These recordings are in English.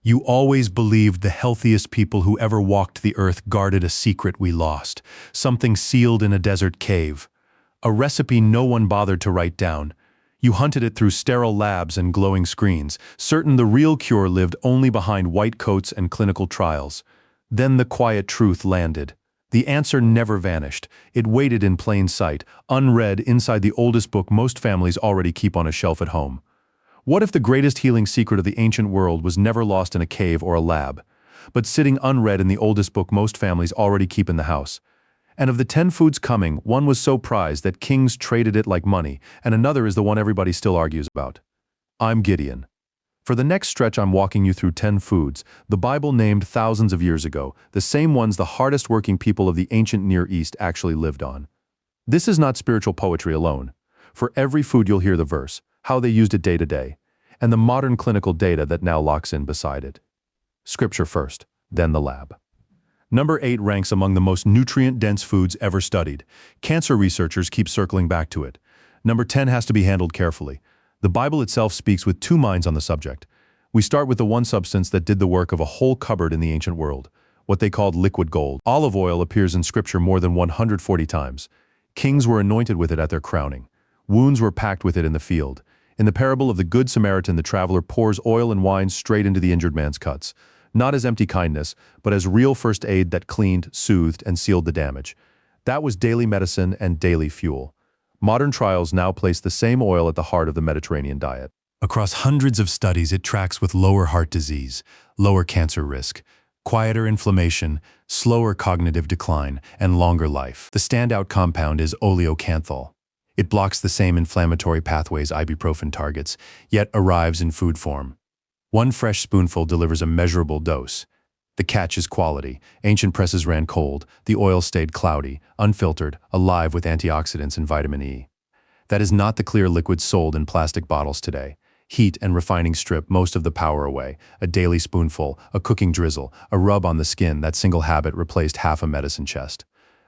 You always believed the healthiest people who ever walked the earth guarded a secret we lost, something sealed in a desert cave. A recipe no one bothered to write down. You hunted it through sterile labs and glowing screens, certain the real cure lived only behind white coats and clinical trials. Then the quiet truth landed. The answer never vanished. It waited in plain sight, unread inside the oldest book most families already keep on a shelf at home. What if the greatest healing secret of the ancient world was never lost in a cave or a lab, but sitting unread in the oldest book most families already keep in the house? And of the 10 foods coming, one was so prized that kings traded it like money, and another is the one everybody still argues about. I'm Gideon. For the next stretch I'm walking you through 10 foods the Bible named thousands of years ago, the same ones the hardest working people of the ancient Near East actually lived on. This is not spiritual poetry alone. For every food you'll hear the verse, how they used it day to day, and the modern clinical data that now locks in beside it. Scripture first, then the lab. Number 8 ranks among the most nutrient-dense foods ever studied. Cancer researchers keep circling back to it. Number 10 has to be handled carefully. The Bible itself speaks with two minds on the subject. We start with the one substance that did the work of a whole cupboard in the ancient world, what they called liquid gold. Olive oil appears in Scripture more than 140 times. Kings were anointed with it at their crowning. Wounds were packed with it in the field. In the parable of the Good Samaritan, the traveler pours oil and wine straight into the injured man's cuts, not as empty kindness, but as real first aid that cleaned, soothed, and sealed the damage. That was daily medicine and daily fuel. Modern trials now place the same oil at the heart of the Mediterranean diet. Across hundreds of studies, it tracks with lower heart disease, lower cancer risk, quieter inflammation, slower cognitive decline, and longer life. The standout compound is oleocanthal. It blocks the same inflammatory pathways ibuprofen targets, yet arrives in food form. One fresh spoonful delivers a measurable dose. The catch is quality. Ancient presses ran cold. The oil stayed cloudy, unfiltered, alive with antioxidants and vitamin E. That is not the clear liquid sold in plastic bottles today. Heat and refining strip most of the power away. A daily spoonful, a cooking drizzle, a rub on the skin, that single habit replaced half a medicine chest.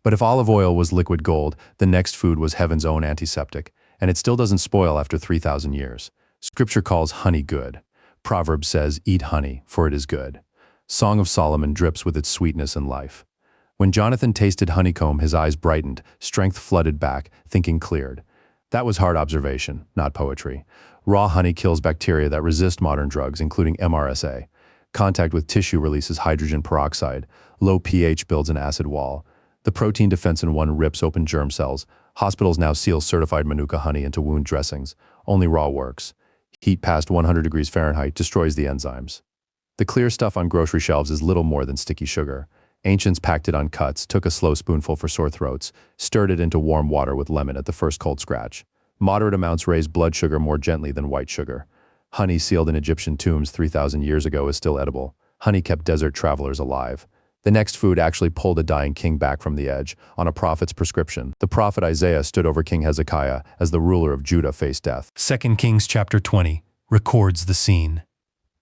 But if olive oil was liquid gold, the next food was heaven's own antiseptic, and it still doesn't spoil after 3,000 years. Scripture calls honey good. Proverbs says, eat honey, for it is good. Song of Solomon drips with its sweetness and life. When Jonathan tasted honeycomb, his eyes brightened, strength flooded back, thinking cleared. That was hard observation, not poetry. Raw honey kills bacteria that resist modern drugs, including MRSA. Contact with tissue releases hydrogen peroxide. Low pH builds an acid wall. The protein defense in one rips open germ cells. Hospitals now seal certified Manuka honey into wound dressings. Only raw works. Heat past 100 degrees Fahrenheit destroys the enzymes. The clear stuff on grocery shelves is little more than sticky sugar. Ancients packed it on cuts, took a slow spoonful for sore throats, stirred it into warm water with lemon at the first cold scratch. Moderate amounts raise blood sugar more gently than white sugar. Honey sealed in Egyptian tombs 3,000 years ago is still edible. Honey kept desert travelers alive. The next food actually pulled a dying king back from the edge, on a prophet's prescription. The prophet Isaiah stood over King Hezekiah as the ruler of Judah faced death. 2 Kings chapter 20 records the scene.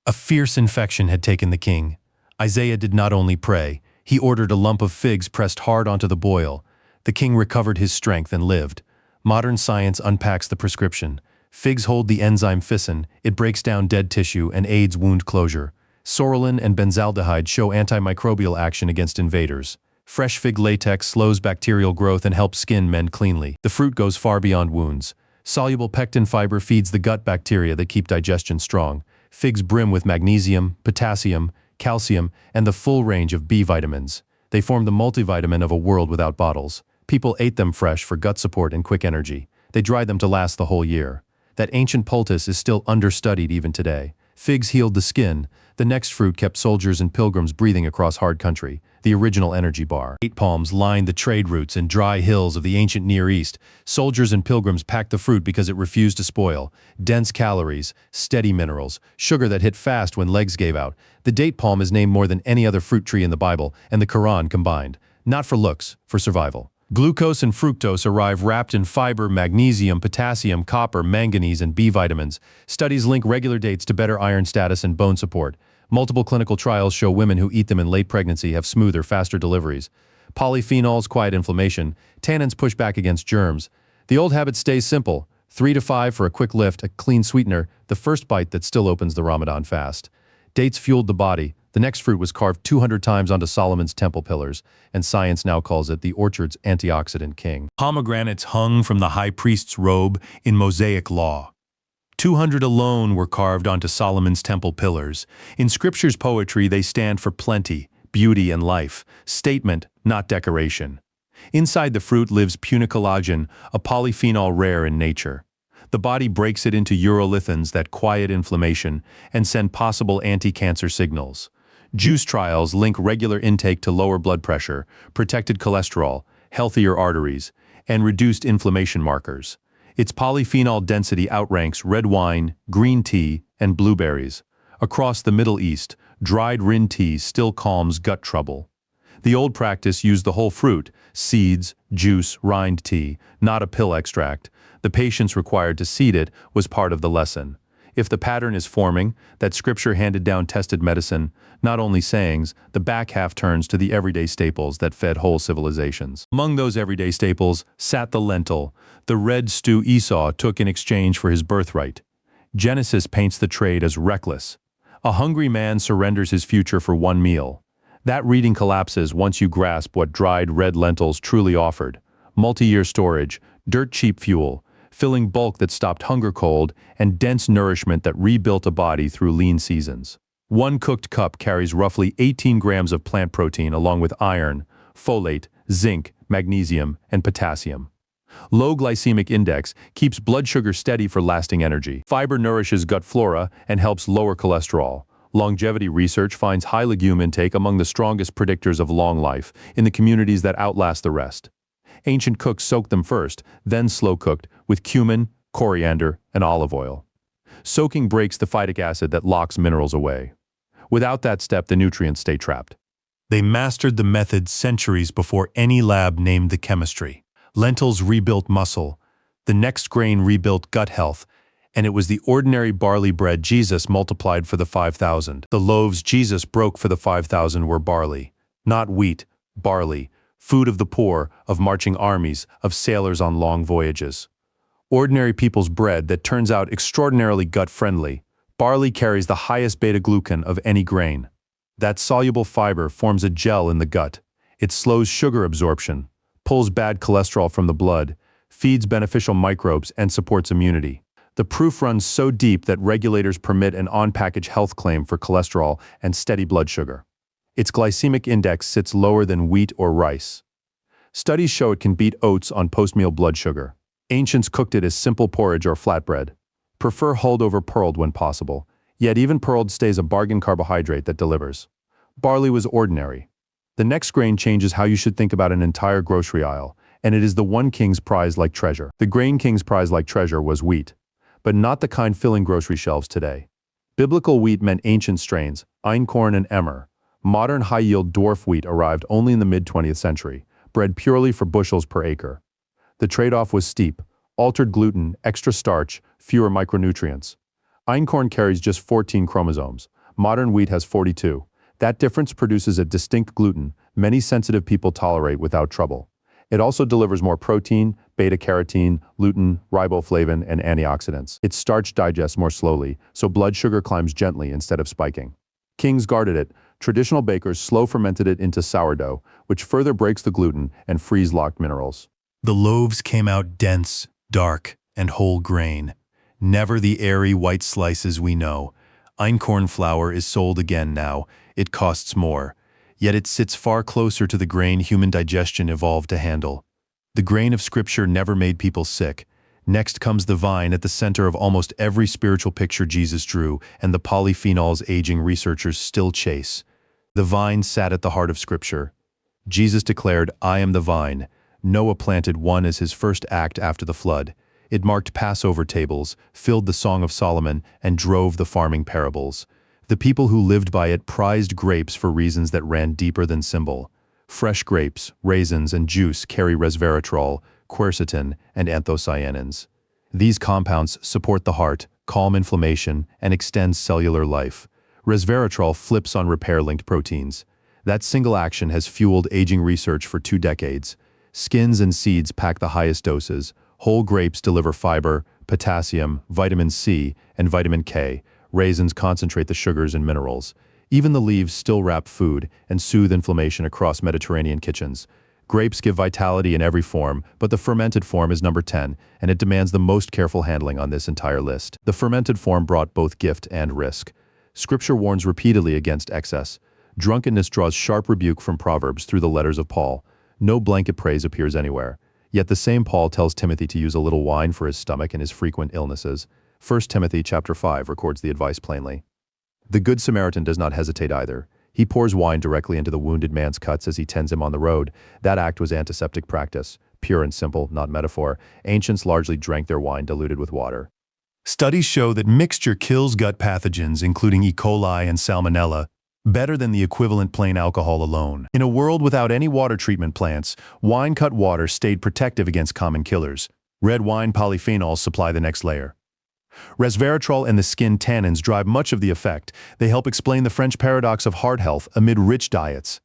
A fierce infection had taken the king. Isaiah did not only pray, he ordered a lump of figs pressed hard onto the boil. The king recovered his strength and lived. Modern science unpacks the prescription. Figs hold the enzyme ficin, it breaks down dead tissue and aids wound closure. Sorolin and benzaldehyde show antimicrobial action against invaders. Fresh fig latex slows bacterial growth and helps skin mend cleanly. The fruit goes far beyond wounds. Soluble pectin fiber feeds the gut bacteria that keep digestion strong. Figs brim with magnesium, potassium, calcium, and the full range of B vitamins. They form the multivitamin of a world without bottles. People ate them fresh for gut support and quick energy. They dried them to last the whole year. That ancient poultice is still understudied even today. Figs healed the skin. The next fruit kept soldiers and pilgrims breathing across hard country, the original energy bar. Date palms lined the trade routes and dry hills of the ancient Near East. Soldiers and pilgrims packed the fruit because it refused to spoil. Dense calories, steady minerals, sugar that hit fast when legs gave out. The date palm is named more than any other fruit tree in the Bible and the Quran combined. Not for looks, for survival. Glucose and fructose arrive wrapped in fiber, magnesium, potassium, copper, manganese, and B vitamins. Studies link regular dates to better iron status and bone support. Multiple clinical trials show women who eat them in late pregnancy have smoother, faster deliveries. Polyphenols quiet inflammation. Tannins push back against germs. The old habit stays simple. 3 to 5 for a quick lift, a clean sweetener, the first bite that still opens the Ramadan fast. Dates fueled the body. The next fruit was carved 200 times onto Solomon's temple pillars, and science now calls it the orchard's antioxidant king. Pomegranates hung from the high priest's robe in Mosaic law. 200 alone were carved onto Solomon's temple pillars. In Scripture's poetry, they stand for plenty, beauty, and life. Statement, not decoration. Inside the fruit lives punicolagen, a polyphenol rare in nature. The body breaks it into urolithins that quiet inflammation and send possible anti-cancer signals. Juice trials link regular intake to lower blood pressure, protected cholesterol, healthier arteries, and reduced inflammation markers. Its polyphenol density outranks red wine, green tea, and blueberries. Across the Middle East, dried rind tea still calms gut trouble. The old practice used the whole fruit, seeds, juice, rind tea, not a pill extract. The patience required to seed it was part of the lesson. If the pattern is forming, that Scripture handed down tested medicine, not only sayings, the back half turns to the everyday staples that fed whole civilizations. Among those everyday staples sat the lentil, the red stew Esau took in exchange for his birthright. Genesis paints the trade as reckless. A hungry man surrenders his future for one meal. That reading collapses once you grasp what dried red lentils truly offered. Multi-year storage, dirt-cheap fuel, filling bulk that stopped hunger cold, and dense nourishment that rebuilt a body through lean seasons. One cooked cup carries roughly 18 grams of plant protein along with iron, folate, zinc, magnesium, and potassium. Low glycemic index keeps blood sugar steady for lasting energy. Fiber nourishes gut flora and helps lower cholesterol. Longevity research finds high legume intake among the strongest predictors of long life in the communities that outlast the rest. Ancient cooks soaked them first, then slow-cooked with cumin, coriander, and olive oil. Soaking breaks the phytic acid that locks minerals away. Without that step, the nutrients stay trapped. They mastered the method centuries before any lab named the chemistry. Lentils rebuilt muscle. The next grain rebuilt gut health. And it was the ordinary barley bread Jesus multiplied for the 5,000. The loaves Jesus broke for the 5,000 were barley, not wheat, barley, food of the poor, of marching armies, of sailors on long voyages. Ordinary people's bread that turns out extraordinarily gut-friendly. Barley carries the highest beta-glucan of any grain. That soluble fiber forms a gel in the gut. It slows sugar absorption, pulls bad cholesterol from the blood, feeds beneficial microbes, and supports immunity. The proof runs so deep that regulators permit an on-package health claim for cholesterol and steady blood sugar. Its glycemic index sits lower than wheat or rice. Studies show it can beat oats on post-meal blood sugar. Ancients cooked it as simple porridge or flatbread. Prefer hulled over pearled when possible, yet even pearled stays a bargain carbohydrate that delivers. Barley was ordinary. The next grain changes how you should think about an entire grocery aisle, and it is the one king's prize like treasure. The grain king's prize like treasure was wheat, but not the kind filling grocery shelves today. Biblical wheat meant ancient strains, einkorn and emmer. Modern high-yield dwarf wheat arrived only in the mid-20th century, bred purely for bushels per acre. The trade-off was steep: altered gluten, extra starch, fewer micronutrients. Einkorn carries just 14 chromosomes. Modern wheat has 42. That difference produces a distinct gluten many sensitive people tolerate without trouble. It also delivers more protein, beta-carotene, lutein, riboflavin, and antioxidants. Its starch digests more slowly, so blood sugar climbs gently instead of spiking. Kings guarded it. Traditional bakers slow-fermented it into sourdough, which further breaks the gluten and freeze-locked minerals. The loaves came out dense, dark, and whole grain. Never the airy white slices we know. Einkorn flour is sold again now. It costs more. Yet it sits far closer to the grain human digestion evolved to handle. The grain of Scripture never made people sick. Next comes the vine at the center of almost every spiritual picture Jesus drew, and the polyphenols aging researchers still chase. The vine sat at the heart of Scripture. Jesus declared, "I am the vine." Noah planted one as his first act after the flood. It marked Passover tables, filled the Song of Solomon, and drove the farming parables. The people who lived by it prized grapes for reasons that ran deeper than symbol. Fresh grapes, raisins, and juice carry resveratrol, quercetin, and anthocyanins. These compounds support the heart, calm inflammation, and extend cellular life. Resveratrol flips on repair-linked proteins. That single action has fueled aging research for 2 decades. Skins and seeds pack the highest doses. Whole grapes deliver fiber, potassium, vitamin C, and vitamin K. Raisins concentrate the sugars and minerals. Even the leaves still wrap food and soothe inflammation across Mediterranean kitchens. Grapes give vitality in every form, but the fermented form is number 10, and it demands the most careful handling on this entire list. The fermented form brought both gift and risk. Scripture warns repeatedly against excess. Drunkenness draws sharp rebuke from Proverbs through the letters of Paul. No blanket praise appears anywhere. Yet the same Paul tells Timothy to use a little wine for his stomach and his frequent illnesses. 1 Timothy chapter 5 records the advice plainly. The Good Samaritan does not hesitate either. He pours wine directly into the wounded man's cuts as he tends him on the road. That act was antiseptic practice, pure and simple, not metaphor. Ancients largely drank their wine diluted with water. Studies show that mixture kills gut pathogens, including E. coli and Salmonella, better than the equivalent plain alcohol alone. In a world without any water treatment plants, wine-cut water stayed protective against common killers. Red wine polyphenols supply the next layer. Resveratrol and the skin tannins drive much of the effect. They help explain the French paradox of heart health amid rich diets.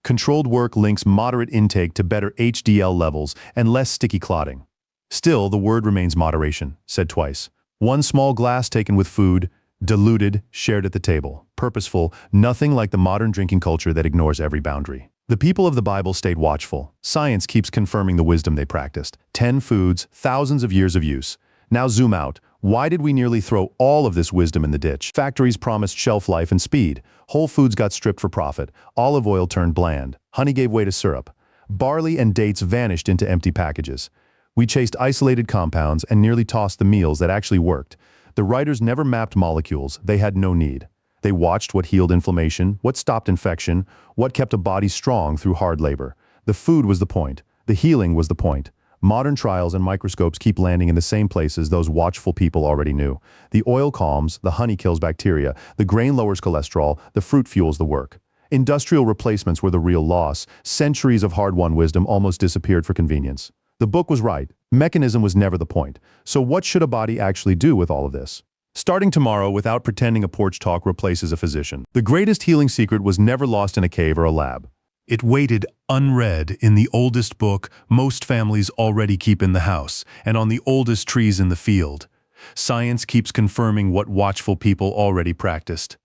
Controlled work links moderate intake to better HDL levels and less sticky clotting. Still, the word remains moderation, said twice. One small glass taken with food, diluted, shared at the table. Purposeful, nothing like the modern drinking culture that ignores every boundary. The people of the Bible stayed watchful. Science keeps confirming the wisdom they practiced. 10 foods, thousands of years of use. Now zoom out. Why did we nearly throw all of this wisdom in the ditch? Factories promised shelf life and speed. Whole foods got stripped for profit. Olive oil turned bland. Honey gave way to syrup. Barley and dates vanished into empty packages. We chased isolated compounds and nearly tossed the meals that actually worked. The writers never mapped molecules. They had no need. They watched what healed inflammation, what stopped infection, what kept a body strong through hard labor. The food was the point. The healing was the point. Modern trials and microscopes keep landing in the same places those watchful people already knew. The oil calms, the honey kills bacteria, the grain lowers cholesterol, the fruit fuels the work. Industrial replacements were the real loss. Centuries of hard-won wisdom almost disappeared for convenience. The book was right. Mechanism was never the point. So what should a body actually do with all of this? Starting tomorrow, without pretending a porch talk replaces a physician. The greatest healing secret was never lost in a cave or a lab. It waited unread in the oldest book most families already keep in the house, and on the oldest trees in the field. Science keeps confirming what watchful people already practiced.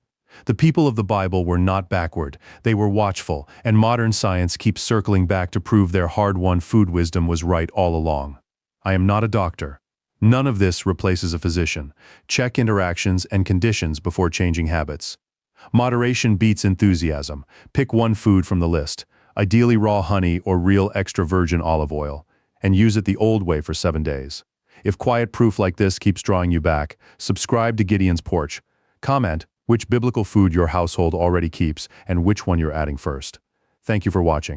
The people of the Bible were not backward, they were watchful, and modern science keeps circling back to prove their hard-won food wisdom was right all along. I am not a doctor. None of this replaces a physician. Check interactions and conditions before changing habits. Moderation beats enthusiasm. Pick one food from the list, ideally raw honey or real extra virgin olive oil, and use it the old way for 7 days. If quiet proof like this keeps drawing you back, subscribe to Gideon's Porch. Comment which biblical food your household already keeps and which one you're adding first. Thank you for watching.